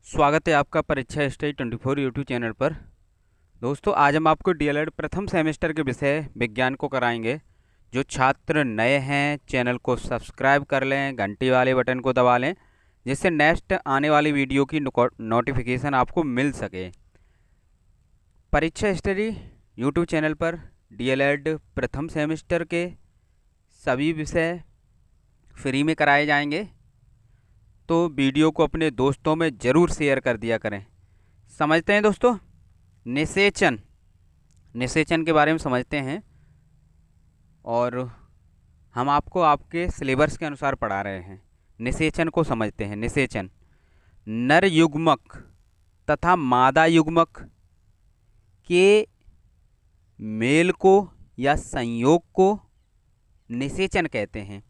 स्वागत है आपका परीक्षा स्टडी 24 यूट्यूब चैनल पर। दोस्तों, आज हम आपको डीएलएड प्रथम सेमेस्टर के विषय विज्ञान को कराएंगे। जो छात्र नए हैं चैनल को सब्सक्राइब कर लें, घंटी वाले बटन को दबा लें, जिससे नेक्स्ट आने वाली वीडियो की नोटिफिकेशन आपको मिल सके। परीक्षा स्टडी यूट्यूब चैनल पर डीएलएड प्रथम सेमेस्टर के सभी विषय फ्री में कराए जाएंगे, तो वीडियो को अपने दोस्तों में ज़रूर शेयर कर दिया करें। समझते हैं दोस्तों, निषेचन निषेचन के बारे में समझते हैं, और हम आपको आपके सिलेबस के अनुसार पढ़ा रहे हैं। निषेचन को समझते हैं। निषेचन नर युग्मक तथा मादा युग्मक के मेल को या संयोग को निषेचन कहते हैं।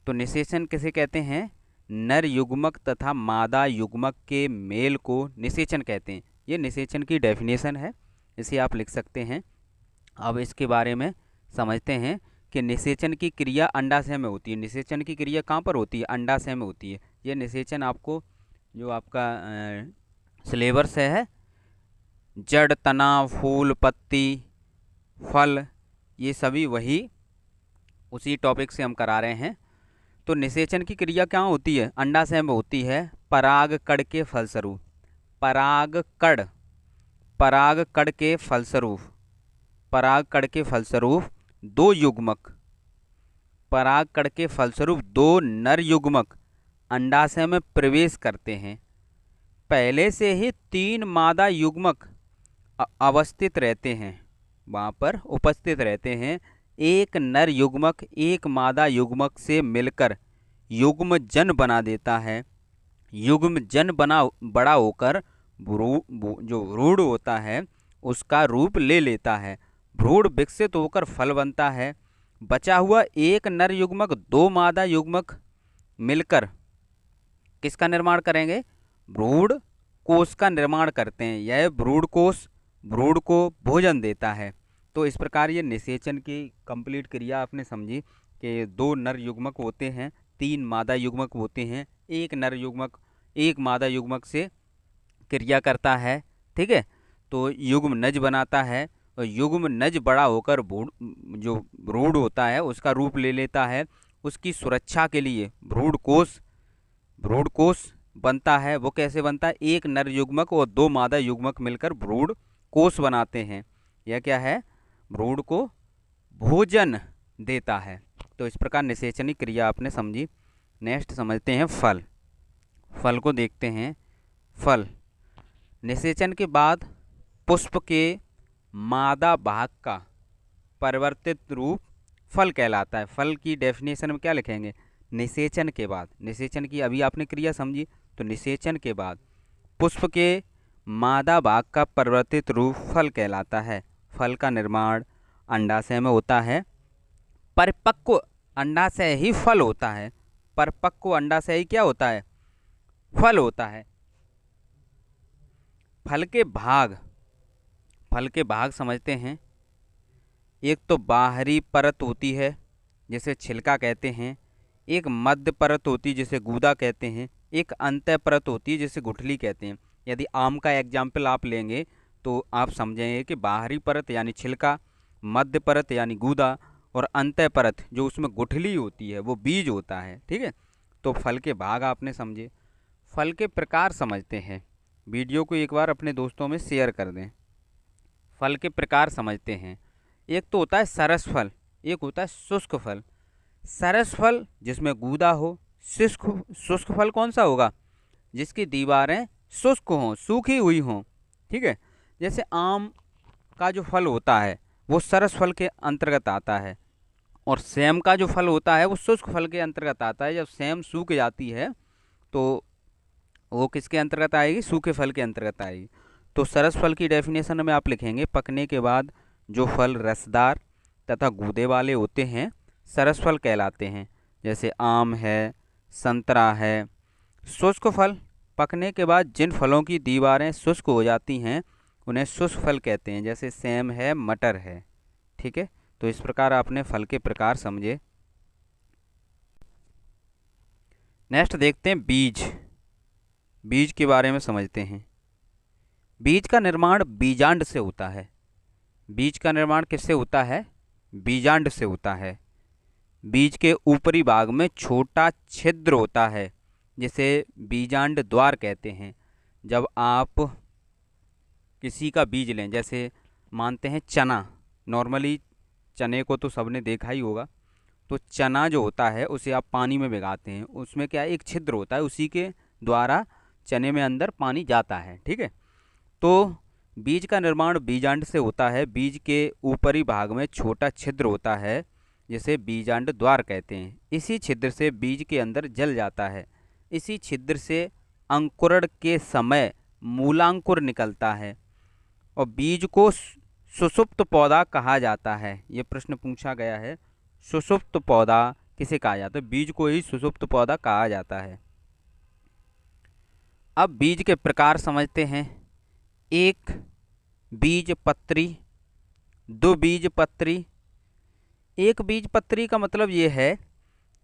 तो निषेचन किसे कहते हैं? नर युग्मक तथा मादा युग्मक के मेल को निषेचन कहते हैं। ये निषेचन की डेफिनेशन है, इसे आप लिख सकते हैं। अब इसके बारे में समझते हैं कि निषेचन की क्रिया अंडाशय में होती है। निषेचन की क्रिया कहाँ पर होती है? अंडाशय में होती है। ये निषेचन आपको जो आपका सिलेबस है, जड़, तना, फूल, पत्ती, फल, ये सभी वही उसी टॉपिक से हम करा रहे हैं। तो निषेचन की क्रिया क्या होती है? अंडाशय में होती है। परागकण के फलस्वरूप परागकण के फलस्वरूप दो नर युग्मक अंडाशय में प्रवेश करते हैं। पहले से ही 3 मादा युग्मक अवस्थित रहते हैं, वहाँ पर उपस्थित रहते हैं। एक नर युग्मक एक मादा युग्मक से मिलकर युग्मजन बना देता है। युग्मजन बड़ा होकर जो भ्रूण होता है उसका रूप ले लेता है। भ्रूण विकसित होकर फल बनता है। बचा हुआ एक नर युग्मक 2 मादा युग्मक मिलकर किसका निर्माण करेंगे? भ्रूण कोश का निर्माण करते हैं। यह भ्रूण कोश भ्रूण को भोजन देता है। तो इस प्रकार ये निषेचन की कंप्लीट क्रिया आपने समझी कि 2 नर युग्मक होते हैं, 3 मादा युग्मक होते हैं, एक नर युग्मक एक मादा युग्मक से क्रिया करता है। ठीक है, तो युग्मनज बनाता है, और युग्मनज बड़ा होकर जो भ्रूण होता है उसका रूप ले लेता है। उसकी सुरक्षा के लिए भ्रूण कोश बनता है। वो कैसे बनता है? एक नर युग्मक और 2 मादा युग्मक मिलकर भ्रूण कोश बनाते हैं। यह क्या है? भ्रूण को भोजन देता है। तो इस प्रकार निषेचनी क्रिया आपने समझी। नेक्स्ट समझते हैं फल को देखते हैं। फल निषेचन के बाद पुष्प के मादा भाग का परिवर्तित रूप फल कहलाता है। फल की डेफिनेशन में क्या लिखेंगे? निषेचन के बाद, निषेचन की अभी आपने क्रिया समझी, तो निषेचन के बाद पुष्प के मादा भाग का परिवर्तित रूप फल कहलाता है। फल का निर्माण अंडाशय में होता है। परिपक्व अंडाशय ही फल होता है। परिपक्व अंडाशय ही क्या होता है? फल होता है। फल के भाग समझते हैं। एक तो बाहरी परत होती है जिसे छिलका कहते हैं, एक मध्य परत होती है जिसे गूदा कहते हैं, एक अंतः परत होती है जिसे गुठली कहते हैं। यदि आम का एग्जाम्पल आप लेंगे तो आप समझेंगे कि बाहरी परत यानी छिलका, मध्य परत यानी गूदा, और अंतः परत जो उसमें गुठली होती है वो बीज होता है। ठीक है, तो फल के भाग आपने समझे। फल के प्रकार समझते हैं। वीडियो को एक बार अपने दोस्तों में शेयर कर दें। फल के प्रकार समझते हैं। एक तो होता है सरस फल, एक होता है शुष्क फल। सरस फल जिसमें गूदा हो। शुष्क फल कौन सा होगा? जिसकी दीवारें शुष्क हों, सूखी हुई हों। ठीक है, जैसे आम का जो फल होता है वो सरस फल के अंतर्गत आता है, और सेम का जो फल होता है वो शुष्क फल के अंतर्गत आता है। जब सेम सूख जाती है तो वो किसके अंतर्गत आएगी? सूखे फल के अंतर्गत आएगी। तो सरस फल की डेफिनेशन में आप लिखेंगे, पकने के बाद जो फल रसदार तथा गूदे वाले होते हैं सरस फल कहलाते हैं। जैसे आम है, संतरा है। शुष्क फल पकने के बाद जिन फलों की दीवारें शुष्क हो जाती हैं उन्हें शुष्क फल कहते हैं। जैसे सेम है, मटर है। ठीक है, तो इस प्रकार आपने फल के प्रकार समझे। नेक्स्ट देखते हैं बीज। बीज के बारे में समझते हैं। बीज का निर्माण बीजांड से होता है। बीज का निर्माण किससे होता है? बीजांड से होता है। बीज के ऊपरी भाग में छोटा छिद्र होता है जिसे बीजांड द्वार कहते हैं। जब आप किसी का बीज लें, जैसे मानते हैं चना, नॉर्मली चने को तो सबने देखा ही होगा। तो चना जो होता है उसे आप पानी में भिगाते हैं, उसमें क्या है, एक छिद्र होता है, उसी के द्वारा चने में अंदर पानी जाता है। ठीक है, तो बीज का निर्माण बीजांड से होता है। बीज के ऊपरी भाग में छोटा छिद्र होता है जिसे बीजांड द्वार कहते हैं। इसी छिद्र से बीज के अंदर जल जाता है। इसी छिद्र से अंकुरण के समय मूलांकुर निकलता है और बीज को सुषुप्त पौधा कहा जाता है। ये प्रश्न पूछा गया है, सुषुप्त पौधा किसे कहा जाता है? बीज को ही सुषुप्त पौधा कहा जाता है। अब बीज के प्रकार समझते हैं। एक बीजपत्री, दो बीजपत्री। एक बीजपत्री का मतलब ये है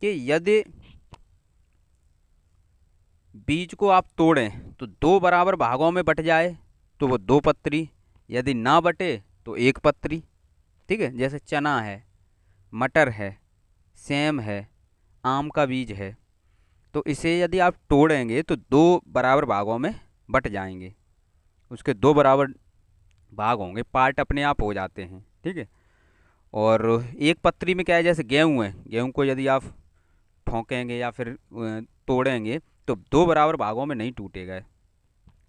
कि यदि बीज को आप तोड़ें तो दो बराबर भागों में बट जाए तो वो दो पत्री, यदि ना बटे तो एक पत्री। ठीक है, जैसे चना है, मटर है, सेम है, आम का बीज है, तो इसे यदि आप तोड़ेंगे तो दो बराबर भागों में बट जाएंगे, उसके दो बराबर भाग होंगे, पार्ट अपने आप हो जाते हैं। ठीक है, और एक पत्री में क्या है, जैसे गेहूं है, गेहूं को यदि आप ठोकेंगे या फिर तोड़ेंगे तो दो बराबर भागों में नहीं टूटेगा।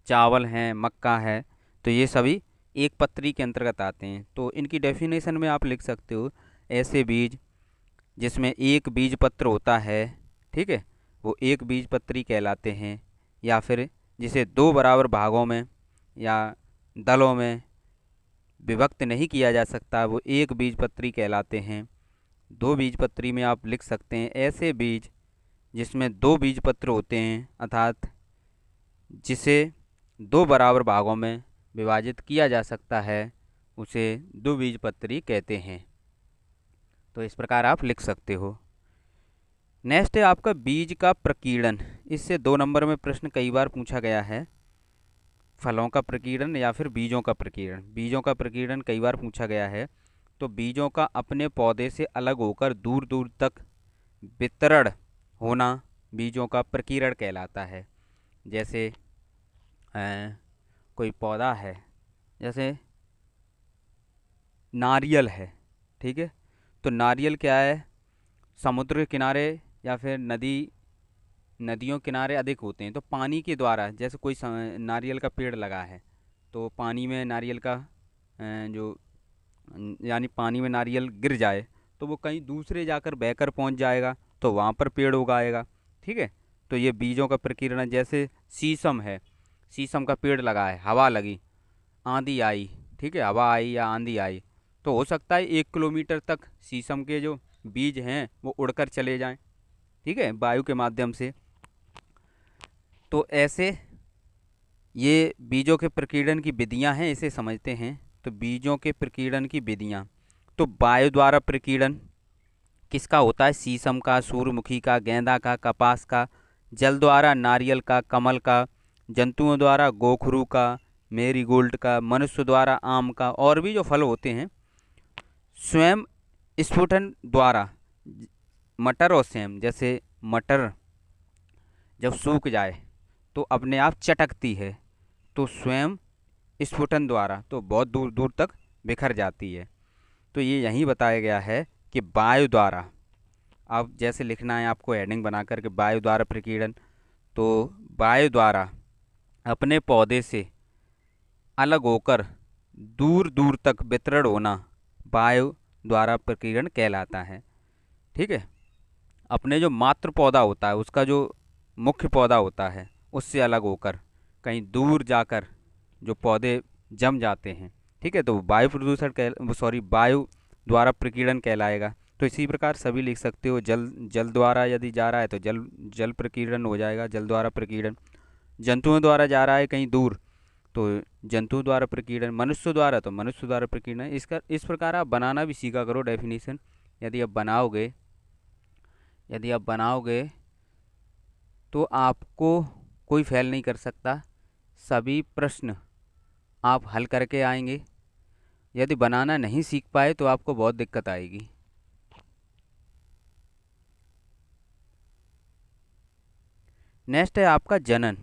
चावल है, मक्का है, तो ये सभी एक पत्री के अंतर्गत आते हैं। तो इनकी डेफिनेशन में आप लिख सकते हो, ऐसे बीज जिसमें एक बीज पत्र होता है, ठीक है, वो एक बीज पत्री कहलाते हैं। या फिर जिसे दो बराबर भागों में या दलों में विभक्त नहीं किया जा सकता, वो एक बीज पत्री कहलाते हैं। दो बीज पत्री में आप लिख सकते हैं ऐसे बीज जिसमें दो बीज पत्र होते हैं, अर्थात जिसे दो बराबर भागों में विभाजित किया जा सकता है, उसे द्विबीजपत्री कहते हैं। तो इस प्रकार आप लिख सकते हो। नेक्स्ट है आपका बीज का प्रकीर्णन। इससे 2 नंबर में प्रश्न कई बार पूछा गया है, फलों का प्रकीर्णन या फिर बीजों का प्रकीर्णन। बीजों का प्रकीर्णन कई बार पूछा गया है। तो बीजों का अपने पौधे से अलग होकर दूर दूर तक वितरण होना बीजों का प्रकीर्णन कहलाता है। जैसे कोई पौधा है, जैसे नारियल है, ठीक है, तो नारियल क्या है, समुद्र के किनारे या फिर नदियों किनारे अधिक होते हैं। तो पानी के द्वारा, जैसे कोई नारियल का पेड़ लगा है तो पानी में नारियल का जो यानी पानी में नारियल गिर जाए तो वो कहीं दूसरे जाकर बहकर पहुंच जाएगा, तो वहाँ पर पेड़ उगाएगा। ठीक है, तो ये बीजों का प्रकीर्णन। जैसे शीशम है, शीशम का पेड़ लगा है, हवा लगी, आंधी आई, ठीक है, हवा आई या आंधी आई, तो हो सकता है 1 किलोमीटर तक शीशम के जो बीज हैं वो उड़कर चले जाएं, ठीक है, वायु के माध्यम से। तो ऐसे ये बीजों के प्रकीर्णन की विधियां हैं, इसे समझते हैं। तो बीजों के प्रकीर्णन की विधियां, तो वायु द्वारा प्रकीर्णन किसका होता है? शीशम का, सूर्यमुखी का, गेंदा का, कपास का। जल द्वारा नारियल का, कमल का। जंतुओं द्वारा गोखरू का, मेरीगोल्ड का। मनुष्य द्वारा आम का, और भी जो फल होते हैं। स्वयं स्फुटन द्वारा मटर और सेम, जैसे मटर जब सूख जाए तो अपने आप चटकती है, तो स्वयं स्फुटन द्वारा तो बहुत दूर दूर तक बिखर जाती है। तो ये यहीं बताया गया है कि वायु द्वारा, अब जैसे लिखना है आपको हेडिंग बना करके, वायु द्वारा प्रकीर्णन। तो वायु द्वारा अपने पौधे से अलग होकर दूर दूर तक वितरण होना वायु द्वारा प्रकीर्णन कहलाता है। ठीक है, अपने जो मातृ पौधा होता है, उसका जो मुख्य पौधा होता है, उससे अलग होकर कहीं दूर जाकर जो पौधे जम जाते हैं, ठीक है, तो वायु प्रदूषण वायु द्वारा प्रकीर्णन कहलाएगा। तो इसी प्रकार सभी लिख सकते हो। जल द्वारा यदि जा रहा है तो जल प्रकीर्णन हो जाएगा, जल द्वारा प्रकीर्णन। जंतुओं द्वारा जा रहा है कहीं दूर तो जंतु द्वारा प्रकीर्णन। मनुष्य द्वारा तो मनुष्य द्वारा प्रकीर्णन। इस प्रकार आप बनाना भी सीखा करो डेफिनेशन। यदि आप बनाओगे तो आपको कोई फेल नहीं कर सकता। सभी प्रश्न आप हल करके आएंगे। यदि बनाना नहीं सीख पाए तो आपको बहुत दिक्कत आएगी। नेक्स्ट है आपका जनन।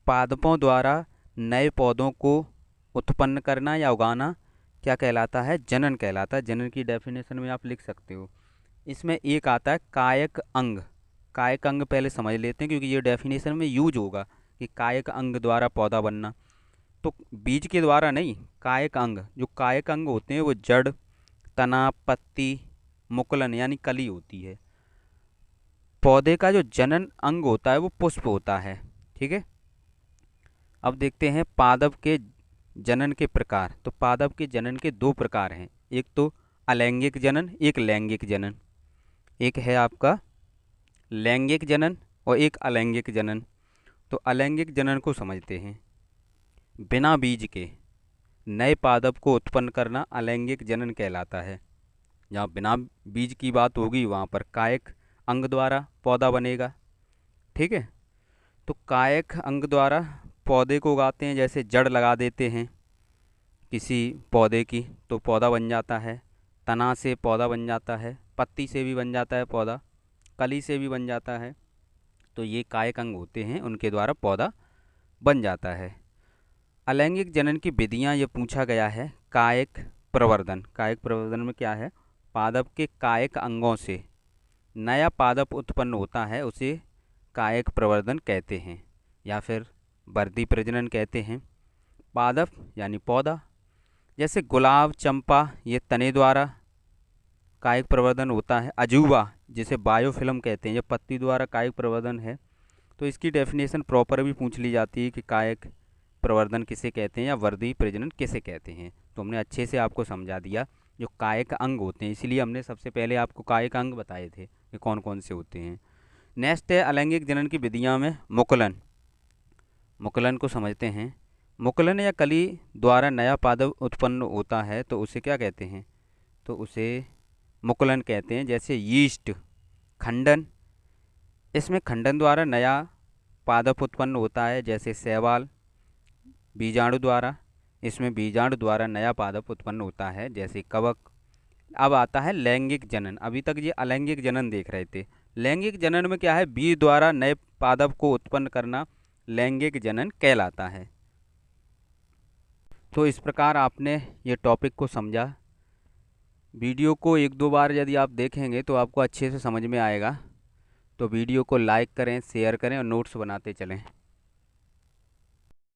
पादपों द्वारा नए पौधों को उत्पन्न करना या उगाना क्या कहलाता है? जनन कहलाता है। जनन की डेफिनेशन में आप लिख सकते हो। इसमें एक आता है कायक अंग। कायक अंग पहले समझ लेते हैं क्योंकि ये डेफिनेशन में यूज होगा कि कायक अंग द्वारा पौधा बनना। तो बीज के द्वारा नहीं, कायक अंग। जो कायक अंग होते हैं वो जड़, तना, पत्ती, मुकुलन यानी कली होती है। पौधे का जो जनन अंग होता है वो पुष्प होता है। ठीक है। अब देखते हैं पादप के जनन के प्रकार। तो पादप के जनन के दो प्रकार हैं, एक तो अलैंगिक जनन, एक लैंगिक जनन। एक है आपका लैंगिक जनन और एक अलैंगिक जनन। तो अलैंगिक जनन को समझते हैं। बिना बीज के नए पादप को उत्पन्न करना अलैंगिक जनन कहलाता है। जहाँ बिना बीज की बात होगी वहाँ पर कायक अंग द्वारा पौधा बनेगा। ठीक है। तो कायक अंग द्वारा पौधे को उगाते हैं, जैसे जड़ लगा देते हैं किसी पौधे की तो पौधा बन जाता है। तना से पौधा बन जाता है, पत्ती से भी बन जाता है पौधा, कली से भी बन जाता है। तो ये कायक अंग होते हैं, उनके द्वारा पौधा बन जाता है। अलैंगिक जनन की विधियाँ ये पूछा गया है। कायक प्रवर्धन। कायक प्रवर्धन में क्या है? पादप के कायक अंगों से नया पादप उत्पन्न होता है, उसे कायक प्रवर्धन कहते हैं या फिर वर्धी प्रजनन कहते हैं। पादप यानी पौधा, जैसे गुलाब, चंपा, ये तने द्वारा कायिक प्रवर्धन होता है। अजूबा जिसे बायोफिल्म कहते हैं, ये पत्ती द्वारा कायिक प्रवर्धन है। तो इसकी डेफिनेशन प्रॉपर भी पूछ ली जाती है कि कायिक प्रवर्धन किसे कहते हैं या वर्धी प्रजनन किसे कहते हैं। तो हमने अच्छे से आपको समझा दिया जो कायिक अंग होते हैं, इसलिए हमने सबसे पहले आपको कायिक अंग बताए थे कि कौन कौन से होते हैं। नेक्स्ट है अलैंगिक जनन की विधियाँ में मुकुलन। मुकुलन को समझते हैं। मुकुलन या कली द्वारा नया पादप उत्पन्न होता है तो उसे क्या कहते हैं? तो उसे मुकुलन कहते हैं। जैसे यीस्ट खंडन, इसमें खंडन द्वारा नया पादप उत्पन्न होता है। जैसे शैवाल बीजाणु द्वारा, इसमें बीजाणु द्वारा नया पादप उत्पन्न होता है, जैसे कवक। अब आता है लैंगिक जनन। अभी तक ये अलैंगिक जनन देख रहे थे। लैंगिक जनन में क्या है? बीज द्वारा नए पादप को उत्पन्न करना लैंगिक जनन कहलाता है। तो इस प्रकार आपने ये टॉपिक को समझा। वीडियो को एक दो बार यदि आप देखेंगे तो आपको अच्छे से समझ में आएगा। तो वीडियो को लाइक करें, शेयर करें और नोट्स बनाते चलें।